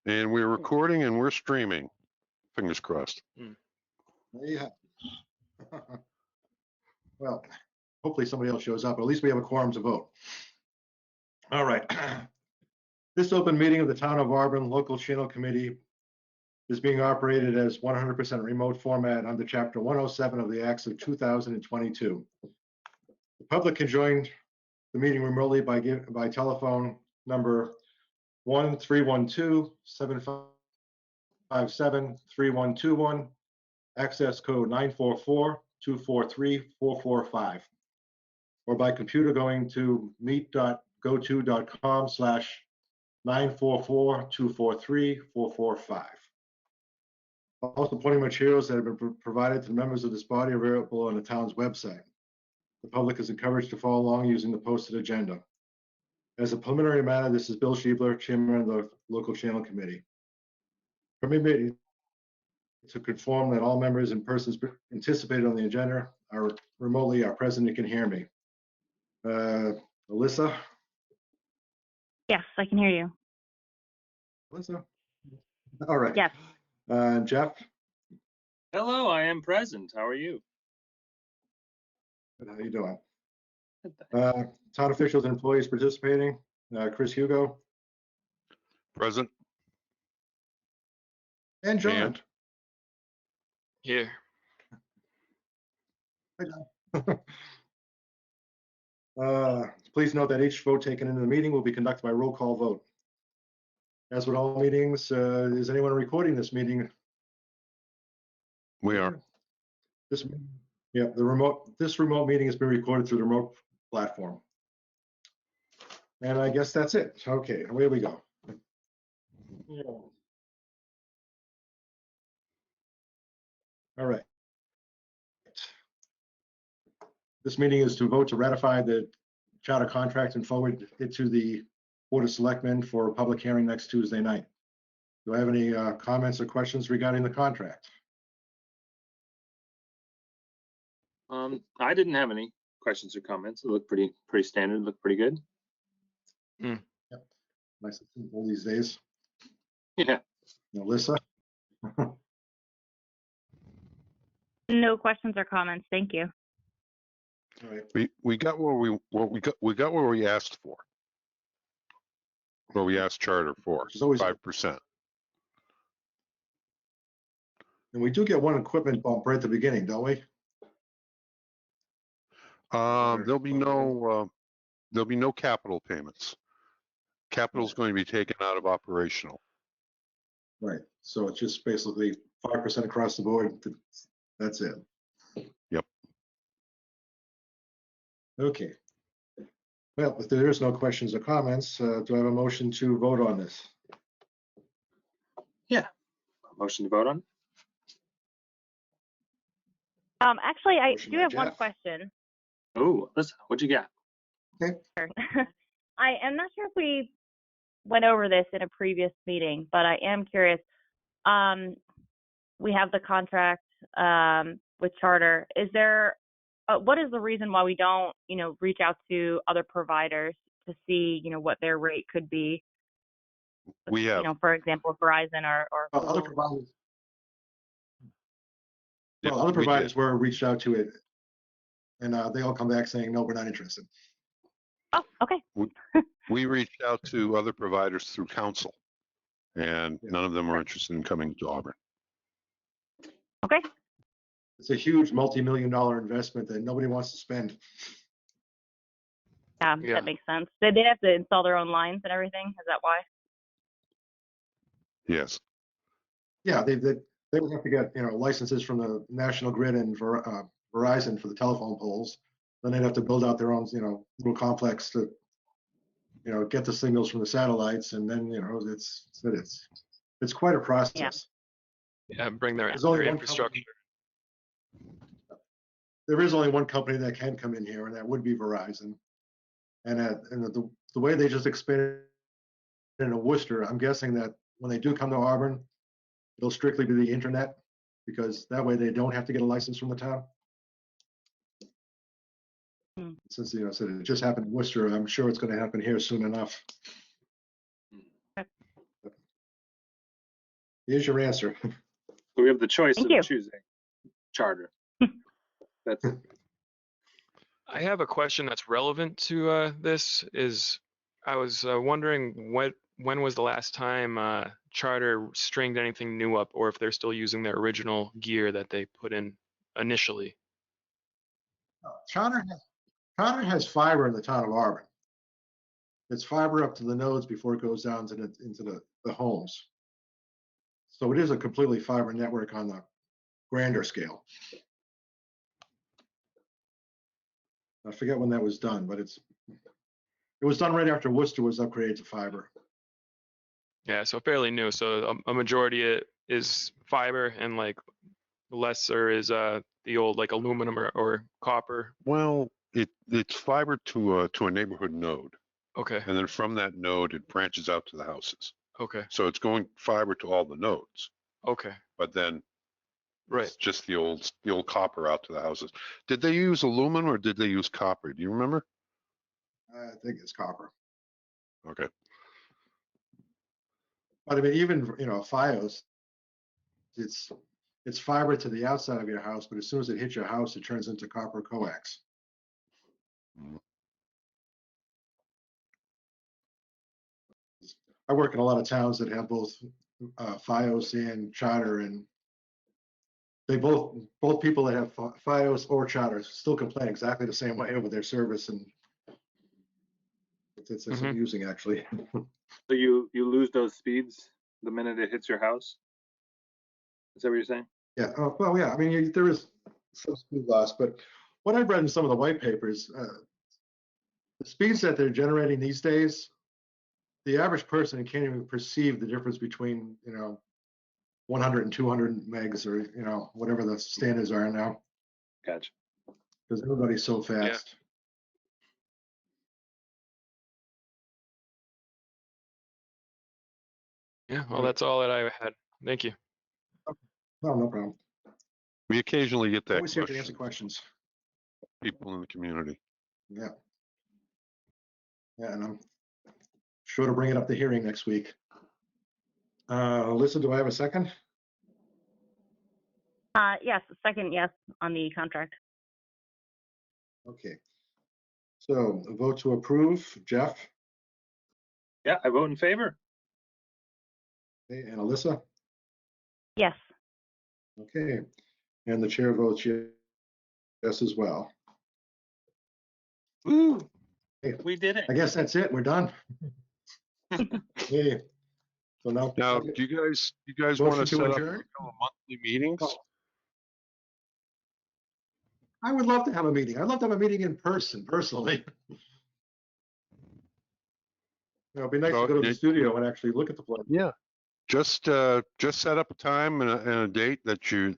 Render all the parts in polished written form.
And we're recording and we're streaming. Fingers crossed. Yeah. Well, hopefully somebody else shows up. At least we have a quorum to vote. All right. This open meeting of the Town of Auburn Local Channel Committee is being operated as 100% remote format under Chapter 107 of the Acts of 2022. The public can join the meeting remotely by telephone number 1-312-757-3121, access code 944-243-445, or by computer going to meet.goto.com/944-243-445. All supporting materials that have been provided to members of this body are available on the town's website. The public is encouraged to follow along using the posted agenda. As a preliminary matter, this is Bill Schiebler, Chairman of the Local Channel Committee. Permit me to confirm that all members and persons anticipated on the agenda are remotely are present and can hear me. Alyssa? Yes, I can hear you. Alyssa? All right. Yes. Jeff? Hello, I am present. How are you? Good, how you doing? Town officials and employees participating. Chris Hugo Present. and John. And Here. Please note that each vote taken in the meeting will be conducted by roll call vote. As with all meetings, is anyone recording this meeting? we are. This remote meeting has been recorded through the remote platform. And I guess that's it. Okay, away we go. All right. This meeting is to vote to ratify the charter contract and forward it to the Board of Selectmen for a public hearing next Tuesday night. Do I have any comments or questions regarding the contract? I didn't have any questions or comments. It looked pretty standard. Looked pretty good. Nice and simple these days. Yeah. Alyssa? No questions or comments. Thank you. All right. We got what we asked for. What we asked charter for, Which is always 5%. And we do get one equipment bump right at the beginning, don't we? There'll be no capital payments. Capital is going to be taken out of operational. Right. So it's just basically 5% across the board. That's it. Yep. Okay. Well, if there is no questions or comments, do I have a motion to vote on this? Motion to vote on. Actually, I Motion do by have one Jeff. question. Oh, listen, what you got? Sure. I am not sure if we went over this in a previous meeting, but I am curious. We have the contract with Charter. Is there, what is the reason why we don't, reach out to other providers to see, what their rate could be? We have. For example, Verizon or Other Google. providers. Yeah, Well, other we did. providers were reached out to it, and they all come back saying, no, we're not interested. Oh, okay. We reached out to other providers through council, and Yeah. none of them were interested in coming to Auburn. Okay. It's a huge multi-million-dollar investment that nobody wants to spend. Yeah, Yeah. that makes sense. They have to install their own lines and everything. Is that why? Yes. Yeah, they would have to get licenses from the National Grid and Verizon for the telephone poles. Then they'd have to build out their own little complex to get the signals from the satellites, and then it's quite a process. Yeah, bring their There's only one infrastructure. There is only one company that can come in here, and that would be Verizon. And the way they just expanded into Worcester, I'm guessing that when they do come to Auburn, it'll strictly be the internet, because that way they don't have to get a license from the town. Since said it just happened in Worcester, I'm sure it's going to happen here soon enough. Here's your answer. So we have the choice Thank of you. choosing charter. That's I have a question that's relevant to this. I was wondering when was the last time Charter stringed anything new up, or if they're still using their original gear that they put in initially. Charter has fiber in the town of Auburn. It's fiber up to the nodes before it goes down into the homes. So it is a completely fiber network on the grander scale. I forget when that was done, but it was done right after Worcester was upgraded to fiber. Yeah, so fairly new. So a majority is fiber, and like lesser is the old like aluminum or copper. Well, it's fiber to a neighborhood node, Okay, and then from that node, it branches out to the houses. okay, So it's going fiber to all the nodes, okay. but then Right. it's just the old copper out to the houses. Did they use aluminum or did they use copper? Do you remember? I think it's copper. Okay. But I mean, even, Fios, it's fiber to the outside of your house, but as soon as it hits your house, it turns into copper coax. Mhm. I work in a lot of towns that have both Fios and Charter, and they both people that have Fios or Charter still complain exactly the same way over their service, and it's Mhm. amusing actually. so you lose those speeds the minute it hits your house. Is that what you're saying? Yeah. Oh, well, yeah. I mean, there is some speed loss, but what I've read in some of the white papers, the speeds that they're generating these days, the average person can't even perceive the difference between 100 and 200 megs, or whatever the standards are now, Gotcha. because everybody's so fast. Yeah. Well, that's all that I had. Thank you. No problem. We occasionally get that Always here to answer question, questions. people in the community. Yeah. Yeah, and I'm sure to bring it up the hearing next week. Alyssa, do I have a second? Yes, second yes on the contract. Okay. So a vote to approve, Jeff, Yeah, I vote in favor. okay, and Alyssa. Yes. Okay, and the chair votes yes as well. Woo! Hey. We did it. I guess that's it. We're done. Okay. So now. Now, do you guys want Motion to to set up adjourn? regular monthly meetings? Oh. I would love to have a meeting. I'd love to have a meeting in person, personally. It'd be nice So to go to the it- studio and actually look at the place. Yeah. Just set up a time and a date that you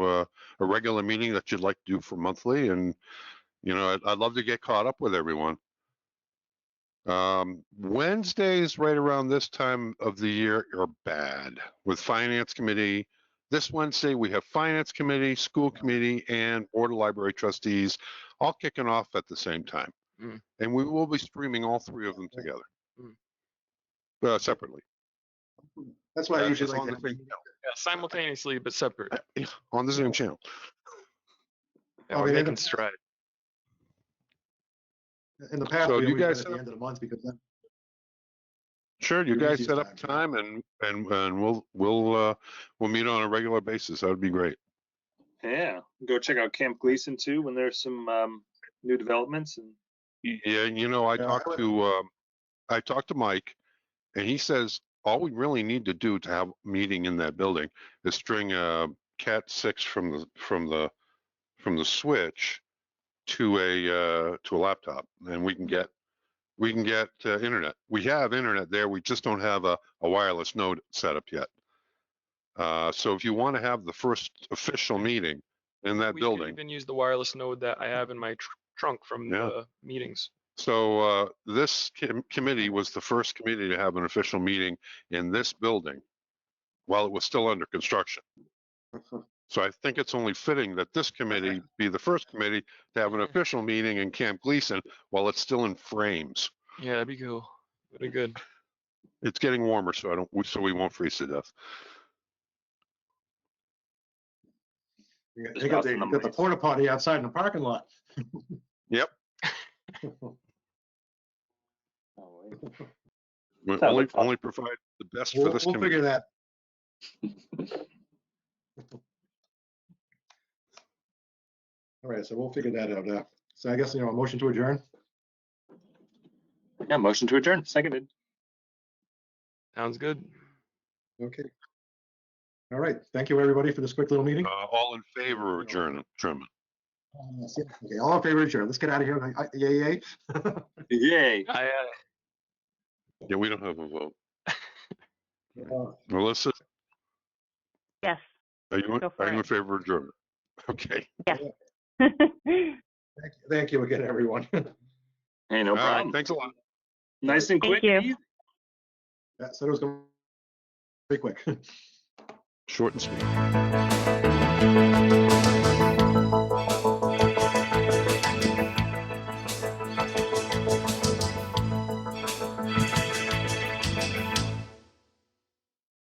a regular meeting that you'd like to do for monthly, and I'd love to get caught up with everyone. Wednesdays right around this time of the year are bad with finance committee. This Wednesday we have finance committee, school committee, and board of library trustees all kicking off at the same time. Mm. And we will be streaming all three of them together, separately. That's why I usually It's like on to the have a same meeting. Yeah, simultaneously but separate. on the same channel. Yeah, I we're mean, making stride. In the past, So we do you always did guys at the set end of the month because then Sure, you The guys easiest set up time, time and we'll meet on a regular basis. That would be great. Yeah, go check out Camp Gleason too when there's some new developments. And Yeah, I talked to Mike, and he says all we really need to do to have a meeting in that building is string a Cat 6 from the switch to a laptop, and we can get internet. We have internet there. We just don't have a wireless node set up yet. So if you want to have the first official meeting in that We could building, even use the wireless node that I have in my trunk from Yeah. the meetings. so this committee was the first committee to have an official meeting in this building while it was still under construction. So I think it's only fitting that this committee be the first committee to have an official meeting in Camp Gleason while it's still in frames. Yeah, that'd be cool. Pretty good. It's getting warmer, so we won't freeze to death. They got the porta potty outside in the parking lot. Yep. Oh, wait. We Sounds only, like fun. only provide the best for We'll this we'll committee. figure that. All right, so we'll figure that out. So I guess, a motion to adjourn. Yeah, motion to adjourn, seconded. Sounds good. Okay. All right. Thank you, everybody, for this quick little meeting. All in favor of adjournment. Okay, all in favor of adjourn. Let's get out of here. Yay. Yay. Yeah, we don't have a vote. Uh, Melissa, Yes. are you Go for in it. favor of adjournment? Okay. Thank you again, everyone. Hey, no All right, problem. thanks a lot. Nice and Thank quick. you. and easy. That said it was going pretty quick. Short and sweet.